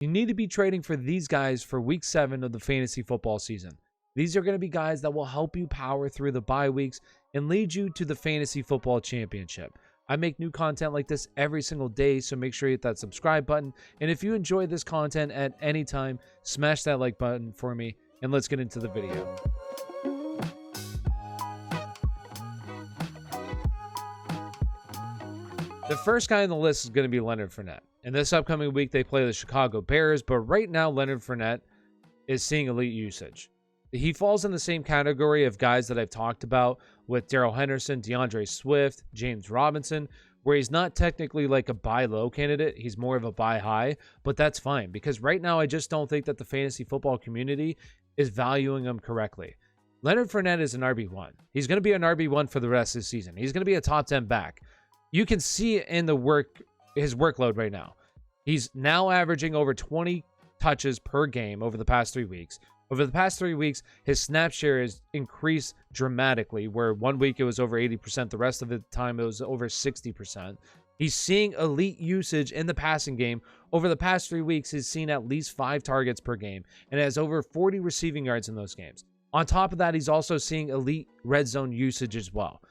You need to be trading for these guys for week 7 of the fantasy football season. These are going to be guys that will help you power through the bye weeks and lead you to the fantasy football championship. I make new content like this every single day, so make sure you hit that subscribe button. And if you enjoy this content at any time, smash that like button for me, and let's get into the video. The first guy on the list is going to be Leonard Fournette. And this upcoming week, they play the Chicago Bears, but right now, Leonard Fournette is seeing elite usage. He falls in the same category of guys that I've talked about with Darrell Henderson, DeAndre Swift, James Robinson, where he's not technically like a buy low candidate. He's more of a buy high, but that's fine because right now I just don't think that the fantasy football community is valuing him correctly. Leonard Fournette is an RB1. He's going to be an RB1 for the rest of the season. He's going to be a top 10 back. You can see it in his workload right now. He's now averaging over 20 touches per game over the past 3 weeks. Over the past 3 weeks, his snap share has increased dramatically, where 1 week it was over 80%, the rest of the time it was over 60%. He's seeing elite usage in the passing game. Over the past 3 weeks, he's seen at least 5 targets per game and has over 40 receiving yards in those games. On top of that, he's also seeing elite red zone usage as well.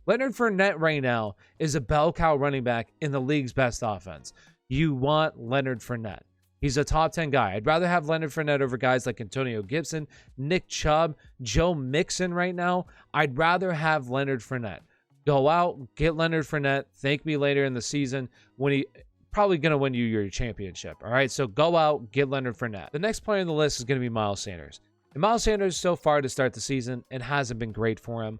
Leonard Fournette right now is a bell cow running back in the league's best offense. You want Leonard Fournette. He's a top 10 guy. I'd rather have Leonard Fournette over guys like Antonio Gibson, Nick Chubb, Joe Mixon right now. I'd rather have Leonard Fournette. Go out, get Leonard Fournette. Thank me later in the season when he probably going to win you your championship. All right, so go out, get Leonard Fournette. The next player on the list is going to be Miles Sanders. And Miles Sanders so far to start the season, it hasn't been great for him.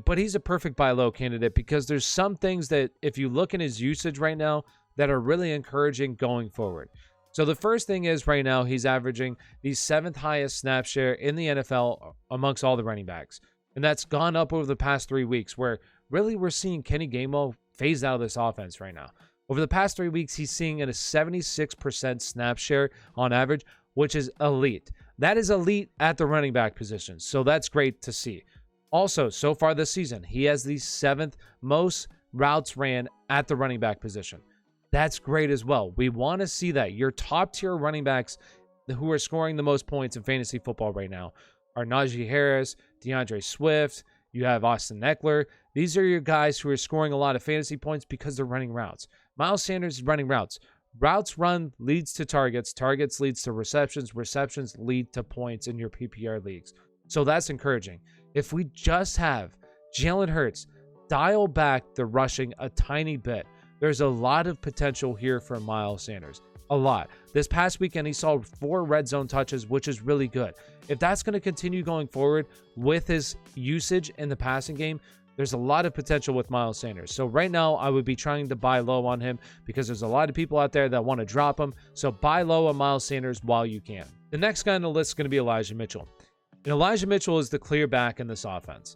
But he's a perfect buy low candidate because there's some things that if you look in his usage right now that are really encouraging going forward. So the first thing is right now he's averaging the 7th highest snap share in the NFL amongst all the running backs. And that's gone up over the past 3 weeks where really we're seeing Kenny Gainwell phase out of this offense right now. Over the past 3 weeks, he's seeing a 76% snap share on average, which is elite. That is elite at the running back position. So that's great to see. Also, so far this season, he has the 7th most routes ran at the running back position. That's great as well. We want to see that. Your top tier running backs who are scoring the most points in fantasy football right now are Najee Harris, DeAndre Swift. You have Austin Eckler. These are your guys who are scoring a lot of fantasy points because they're running routes. Miles Sanders is running routes. Routes run leads to targets. Targets leads to receptions. Receptions lead to points in your PPR leagues. So that's encouraging. If we just have Jalen Hurts dial back the rushing a tiny bit, there's a lot of potential here for Miles Sanders. A lot. This past weekend, he saw 4 red zone touches, which is really good. If that's going to continue going forward with his usage in the passing game, there's a lot of potential with Miles Sanders. So right now, I would be trying to buy low on him because there's a lot of people out there that want to drop him. So buy low on Miles Sanders while you can. The next guy on the list is going to be Elijah Mitchell. And Elijah Mitchell is the clear back in this offense.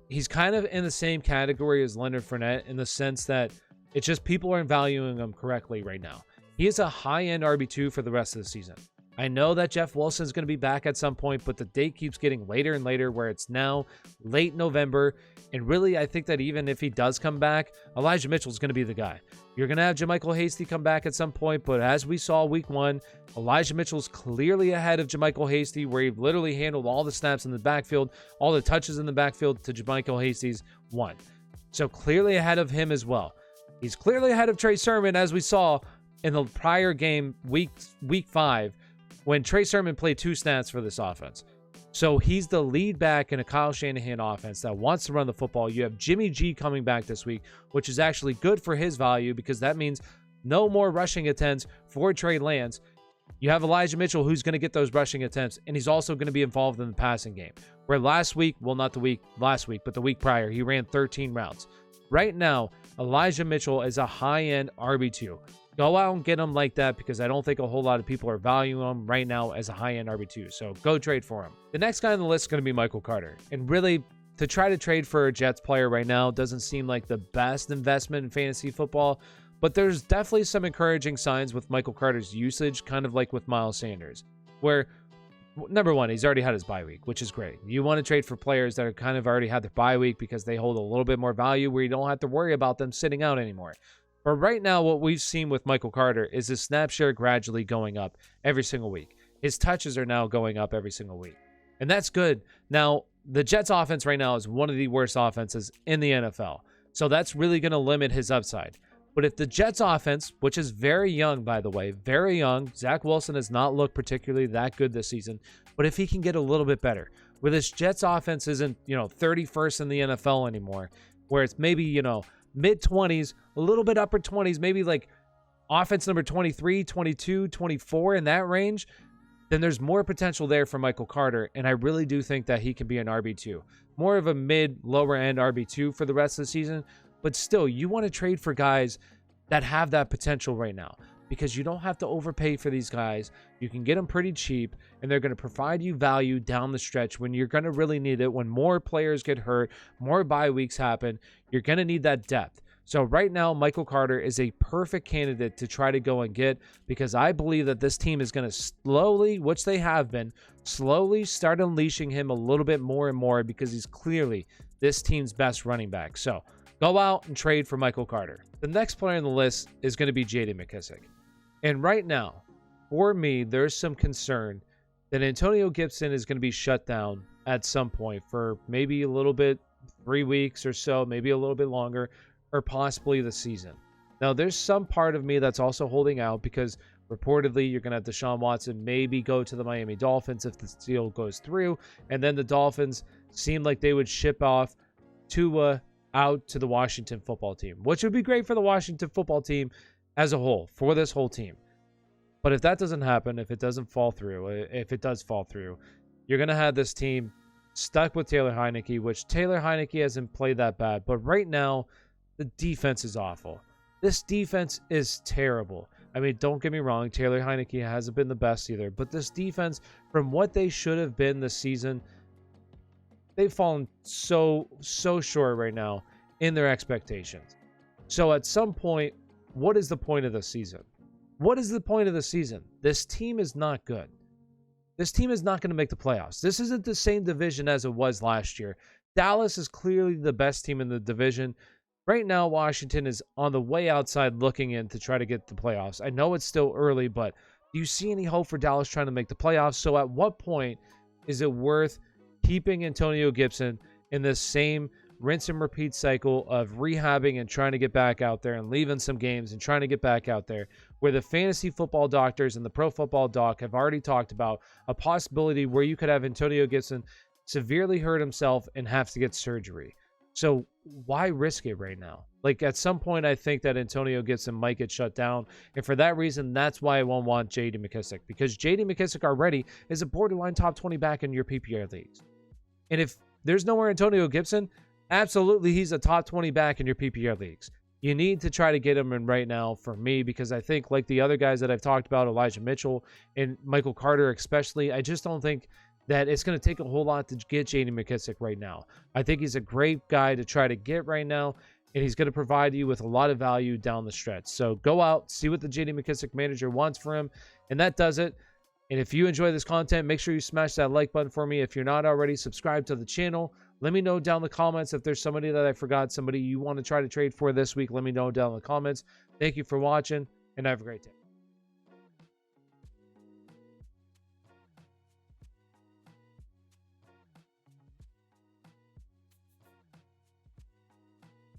He's kind of in the same category as Leonard Fournette in the sense that it's just people aren't valuing him correctly right now. He is a high-end RB2 for the rest of the season. I know that Jeff Wilson's going to be back at some point, but the date keeps getting later and later where it's now late November. And really, I think that even if he does come back, Elijah Mitchell's going to be the guy. You're going to have JaMychal Hasty come back at some point, but as we saw week 1, Elijah Mitchell's clearly ahead of JaMychal Hasty, where he literally handled all the snaps in the backfield, all the touches in the backfield to JaMychal Hasty's 1. So clearly ahead of him as well. He's clearly ahead of Trey Sermon, as we saw in the prior game, week 5, when Trey Sermon played 2 snaps for this offense. So he's the lead back in a Kyle Shanahan offense that wants to run the football. You have Jimmy G coming back this week, which is actually good for his value because that means no more rushing attempts for Trey Lance. You have Elijah Mitchell who's going to get those rushing attempts, and he's also going to be involved in the passing game. Where last week, well, not the week last week, but the week prior, he ran 13 routes. Right now, Elijah Mitchell is a high-end RB2. Go out and get him like that because I don't think a whole lot of people are valuing him right now as a high-end RB2. So go trade for him. The next guy on the list is going to be Michael Carter. And really, to try to trade for a Jets player right now doesn't seem like the best investment in fantasy football. But there's definitely some encouraging signs with Michael Carter's usage, kind of like with Miles Sanders, where number one, he's already had his bye week, which is great. You want to trade for players that are kind of already had their bye week because they hold a little bit more value where you don't have to worry about them sitting out anymore. But right now, what we've seen with Michael Carter is his snap share gradually going up every single week. His touches are now going up every single week. And that's good. Now, the Jets offense right now is one of the worst offenses in the NFL. So that's really going to limit his upside. But if the Jets offense, which is very young, by the way, very young, Zach Wilson has not looked particularly that good this season. But if he can get a little bit better, where this Jets offense isn't, 31st in the NFL anymore, where it's maybe, mid-20s, a little bit upper 20s, maybe like offense number 23, 22, 24 in that range, then there's more potential there for Michael Carter, and I really do think that he can be an RB2. More of a mid-lower end RB2 for the rest of the season, but still, you want to trade for guys that have that potential right now, because you don't have to overpay for these guys. You can get them pretty cheap, and they're going to provide you value down the stretch when you're going to really need it. When more players get hurt, more bye weeks happen, you're going to need that depth. So right now, Michael Carter is a perfect candidate to try to go and get, because I believe that this team is going to slowly, which they have been, slowly start unleashing him a little bit more and more, because he's clearly this team's best running back. So go out and trade for Michael Carter. The next player on the list is going to be J.D. McKissic. And right now, for me, there's some concern that Antonio Gibson is going to be shut down at some point for maybe a little bit, 3 weeks or so, maybe a little bit longer, or possibly the season. Now, there's some part of me that's also holding out, because reportedly you're going to have Deshaun Watson maybe go to the Miami Dolphins if the deal goes through, and then the Dolphins seem like they would ship off Tua out to the Washington football team, which would be great for the Washington football team as a whole, for this whole team. But if that doesn't happen, if it doesn't fall through, if it does fall through, you're going to have this team stuck with Taylor Heineke, which Taylor Heineke hasn't played that bad. But right now, the defense is awful. This defense is terrible. I mean, don't get me wrong, Taylor Heineke hasn't been the best either. But this defense, from what they should have been this season, they've fallen so short right now in their expectations. So at some point, what is the point of the season? What is the point of the season? This team is not good. This team is not going to make the playoffs. This isn't the same division as it was last year. Dallas is clearly the best team in the division. Right now, Washington is on the way outside looking in to try to get the playoffs. I know it's still early, but do you see any hope for Dallas trying to make the playoffs? So at what point is it worth keeping Antonio Gibson in this same rinse and repeat cycle of rehabbing and trying to get back out there and leaving some games and trying to get back out there, where the fantasy football doctors and the pro football doc have already talked about a possibility where you could have Antonio Gibson severely hurt himself and have to get surgery? So why risk it right now? Like, at some point, I think that Antonio Gibson might get shut down. And for that reason, that's why I won't want J.D. McKissic, because J.D. McKissic already is a borderline top 20 back in your PPR leagues. And if there's no more Antonio Gibson, absolutely, he's a top 20 back in your PPR leagues. You need to try to get him in right now for me, because I think, like the other guys that I've talked about, Elijah Mitchell and Michael Carter especially, I just don't think that it's going to take a whole lot to get J.D. McKissic right now. I think he's a great guy to try to get right now, and he's going to provide you with a lot of value down the stretch. So go out, see what the J.D. McKissic manager wants for him, and that does it. And if you enjoy this content, make sure you smash that like button for me. If you're not already, subscribe to the channel. Let me know down in the comments if there's somebody that I forgot, somebody you want to try to trade for this week. Let me know down in the comments. Thank you for watching, and have a great day.